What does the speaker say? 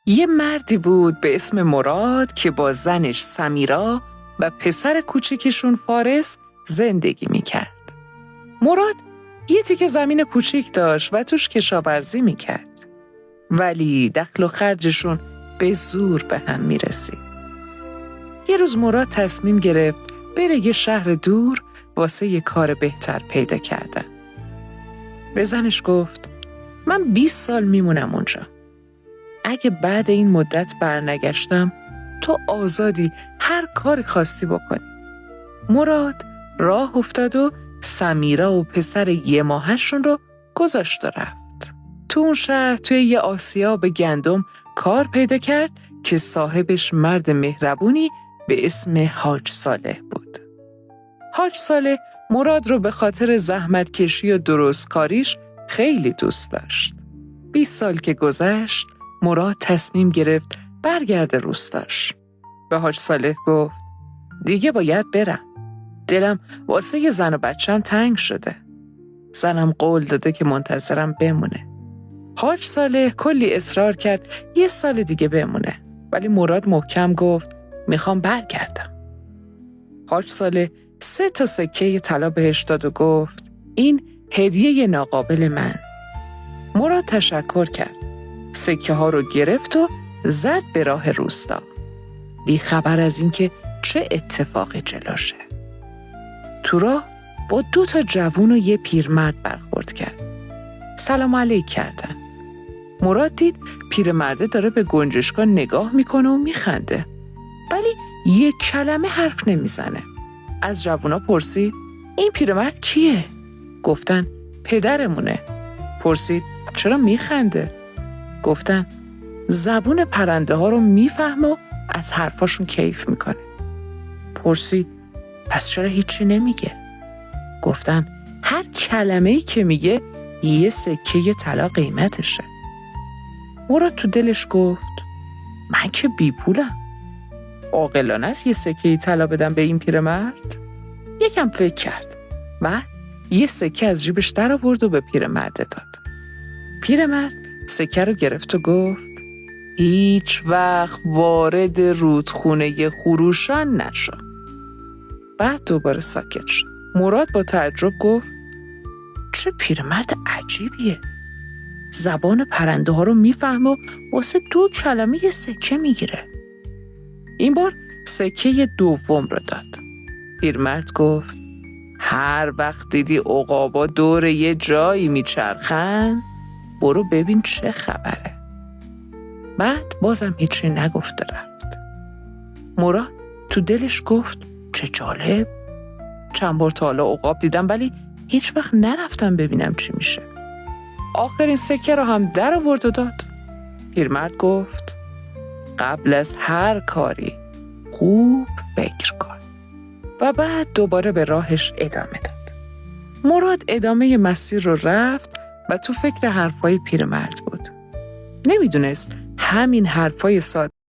یه مردی بود به اسم مراد که با زنش سمیرا و پسر کوچیکشون فارس زندگی میکرد. مراد یه تیکه زمین کوچیک داشت و توش کشاورزی میکرد. ولی دخل و خرجشون به زور به هم میرسید. یه روز مراد تصمیم گرفت بره یه شهر دور واسه یه کار بهتر پیدا کردن. به زنش گفت من 20 سال میمونم اونجا. اگه بعد این مدت برنگشتم تو آزادی هر کاری خواستی بکنی. مراد راه افتاد و سمیرا و پسر 1 ماهشون رو گذاشت و رفت. تو اون شهر توی یه آسیاب گندم کار پیدا کرد که صاحبش مرد مهربونی به اسم حاج صالح بود. حاج صالح مراد رو به خاطر زحمت کشی و درست کاریش خیلی دوست داشت. 20 سال که گذشت مراد تصمیم گرفت برگرده روستاش. به حاج صالح گفت دیگه باید برم. دلم واسه یه زن و بچم تنگ شده. زنم قول داده که منتظرم بمونه. حاج صالح کلی اصرار کرد 1 سال دیگه بمونه. ولی مراد محکم گفت میخوام برگردم. حاج صالح 3 تا سکه طلا بهش داد و گفت این هدیه ناقابل من. مراد تشکر کرد. سکه ها رو گرفت و زد به راه روستا. بی خبر از این که چه اتفاقی جلوشه. تو راه با 2 تا جوون و یه پیرمرد برخورد کرد. سلام علیک کردن. مراد دید پیرمرده داره به گنجشکا نگاه میکنه و میخنده. ولی 1 کلمه حرف نمیزنه. از جوونا پرسید این پیرمرد کیه؟ گفتن پدرمونه. پرسید چرا میخنده؟ گفتن زبون پرنده ها رو میفهمه و از حرفاشون کیف میکنه. پرسید پس چرا هیچی نمیگه؟ گفتن هر کلمه‌ای که میگه 1 سکه طلا قیمتشه. مراد تو دلش گفت من که بی پولم. عاقلانه است 1 سکه طلا بدم به این پیرمرد؟ یکم فکر کرد و 1 سکه از جیبش در آورد و به پیرمرد داد. پیرمرد سکه رو گرفت و گفت هیچ وقت وارد رودخونه خروشان نشو. بعد دوباره ساکت شد. مراد با تعجب گفت چه پیرمرد عجیبیه. زبان پرنده ها رو میفهمه و واسه 2 کلمه 1 سکه میگیره. این بار سکه دوم رو داد. پیرمرد گفت هر وقت دیدی عقابا دور یه جایی میچرخن برو ببین چه خبره. بعد بازم هیچی نگفت رفت. مراد تو دلش گفت چه جالب. چند بار تا حالا عقاب دیدم ولی هیچ وقت نرفتم ببینم چی میشه. آخرین سکه رو هم در آورد و داد. پیرمرد گفت قبل از هر کاری خوب فکر کن. و بعد دوباره به راهش ادامه داد. مراد ادامه مسیر رو رفت و تو فکر حرفای پیرمرد بود. نمیدونست همین حرفای ساده